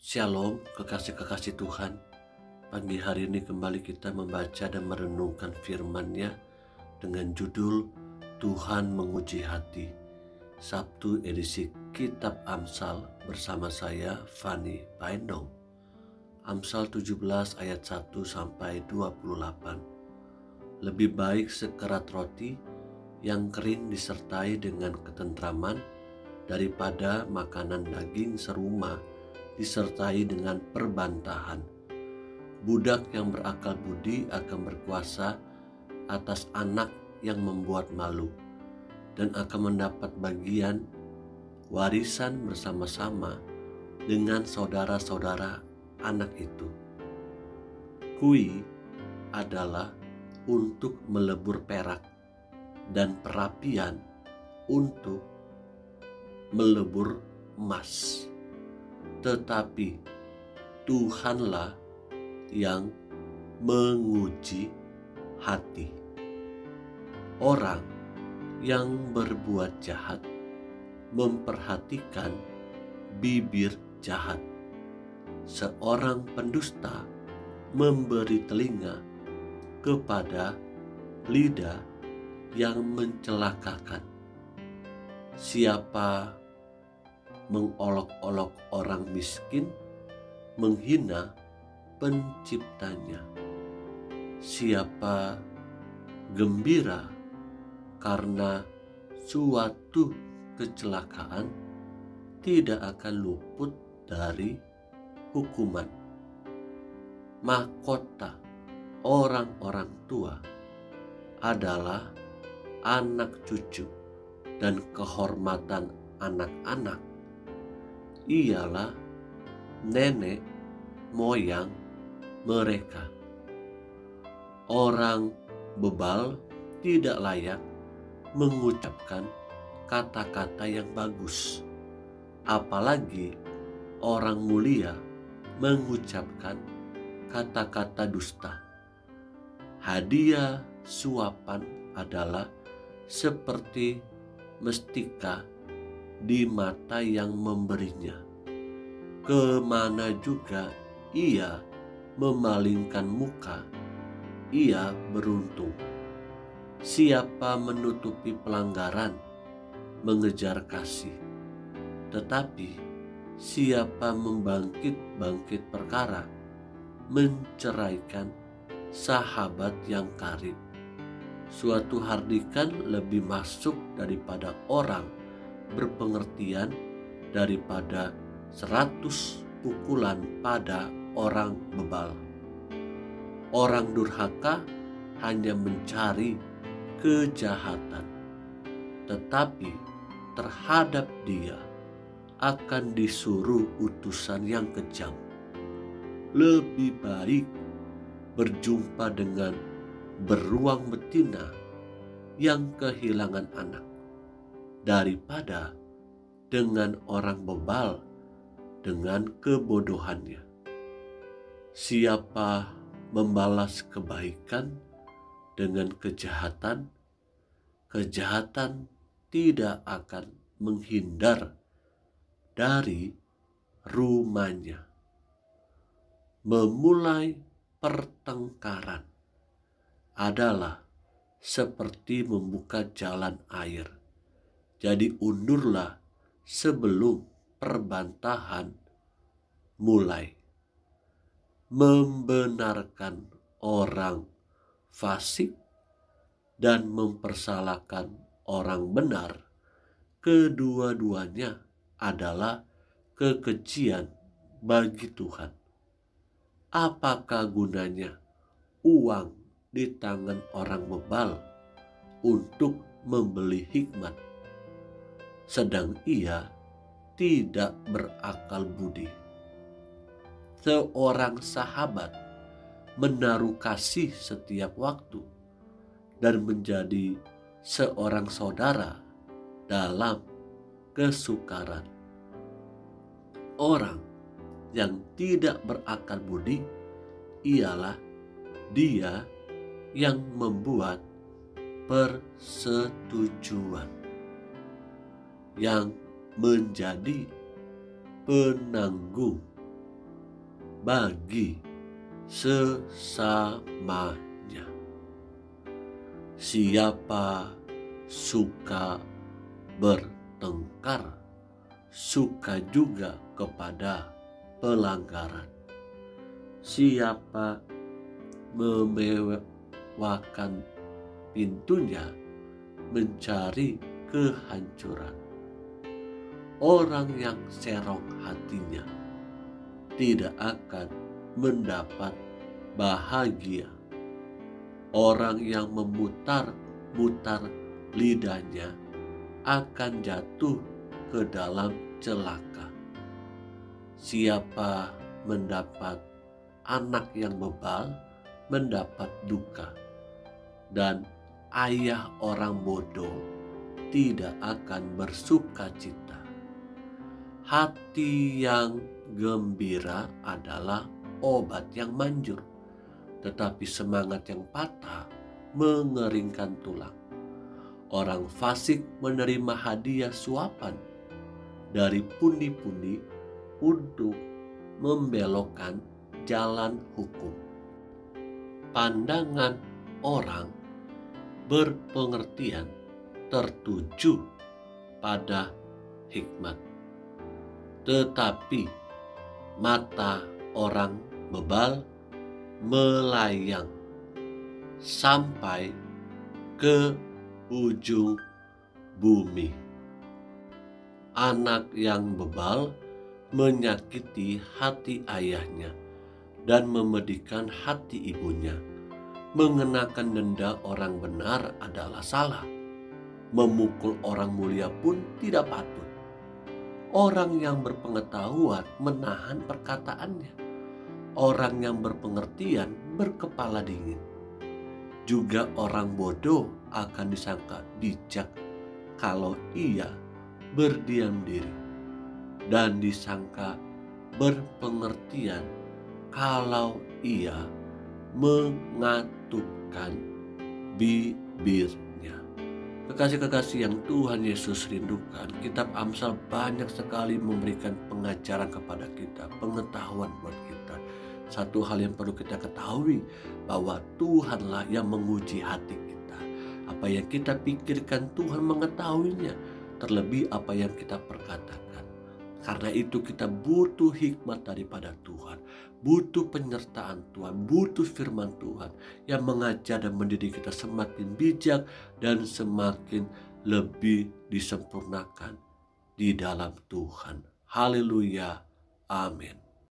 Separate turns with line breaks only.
Shalom, kekasih-kekasih Tuhan. Pagi hari ini kembali kita membaca dan merenungkan firman-Nya dengan judul Tuhan Menguji Hati. Sabtu edisi Kitab Amsal bersama saya Fani Paendong. Amsal 17 ayat 1 sampai 28. Lebih baik sekerat roti yang kering disertai dengan ketentraman daripada makanan daging serumah disertai dengan perbantahan. Budak yang berakal budi akan berkuasa atas anak yang membuat malu, dan akan mendapat bagian warisan bersama-sama dengan saudara-saudara anak itu. Kui adalah untuk melebur perak, dan perapian untuk melebur emas. Tetapi Tuhanlah yang menguji hati. Orang yang berbuat jahat memperhatikan bibir jahat. Seorang pendusta memberi telinga kepada lidah yang mencelakakan. Siapa mengolok-olok orang miskin, menghina penciptanya. Siapa gembira karena suatu kecelakaan, tidak akan luput dari hukuman. Mahkota orang-orang tua adalah anak cucu, dan kehormatan anak-anak ialah nenek moyang mereka. Orang bebal tidak layak mengucapkan kata-kata yang bagus, apalagi orang mulia mengucapkan kata-kata dusta. Hadiah suapan adalah seperti mestika di mata yang memberinya. Kemana juga ia memalingkan muka, ia beruntung. Siapa menutupi pelanggaran, mengejar kasih. Tetapi siapa membangkit-bangkit perkara, menceraikan sahabat yang karib. Suatu hardikan lebih masuk daripada orang berpengertian daripada 100 pukulan pada orang bebal. Orang durhaka hanya mencari kejahatan, tetapi terhadap dia akan disuruh utusan yang kejam. Lebih baik berjumpa dengan beruang betina yang kehilangan anak daripada dengan orang bebal dengan kebodohannya. Siapa membalas kebaikan dengan kejahatan, kejahatan tidak akan menghindar dari rumahnya. Memulai pertengkaran adalah seperti membuka jalan air. Jadi undurlah sebelum perbantahan mulai. Membenarkan orang fasik dan mempersalahkan orang benar, kedua-duanya adalah kekejian bagi Tuhan. Apakah gunanya uang di tangan orang bebal untuk membeli hikmat, sedang ia tidak berakal budi? Seorang sahabat menaruh kasih setiap waktu dan menjadi seorang saudara dalam kesukaran. Orang yang tidak berakal budi ialah dia yang membuat persetujuan, yang menjadi penanggung bagi sesamanya. Siapa suka bertengkar, suka juga kepada pelanggaran. Siapa memewahkan pintunya, mencari kehancuran. Orang yang serong hatinya tidak akan mendapat bahagia. Orang yang memutar-mutar lidahnya akan jatuh ke dalam celaka. Siapa mendapat anak yang bebal mendapat duka, dan ayah orang bodoh tidak akan bersuka cita. Hati yang gembira adalah obat yang manjur, tetapi semangat yang patah mengeringkan tulang. Orang fasik menerima hadiah suapan dari pundi-pundi untuk membelokkan jalan hukum. Pandangan orang berpengertian tertuju pada hikmat, tetapi mata orang bebal melayang sampai ke ujung bumi. Anak yang bebal menyakiti hati ayahnya dan memedihkan hati ibunya. Mengenakan denda orang benar adalah salah. Memukul orang mulia pun tidak patut. Orang yang berpengetahuan menahan perkataannya. Orang yang berpengertian berkepala dingin. Juga orang bodoh akan disangka bijak kalau ia berdiam diri, dan disangka berpengertian kalau ia mengatupkan bibirnya. Kekasih-kekasih yang Tuhan Yesus rindukan, kitab Amsal banyak sekali memberikan pengajaran kepada kita, pengetahuan buat kita. Satu hal yang perlu kita ketahui, bahwa Tuhanlah yang menguji hati kita. Apa yang kita pikirkan Tuhan mengetahuinya, terlebih apa yang kita perkatakan. Karena itu kita butuh hikmat daripada Tuhan, butuh penyertaan Tuhan, butuh firman Tuhan yang mengajar dan mendidik kita semakin bijak dan semakin lebih disempurnakan di dalam Tuhan. Haleluya, amin.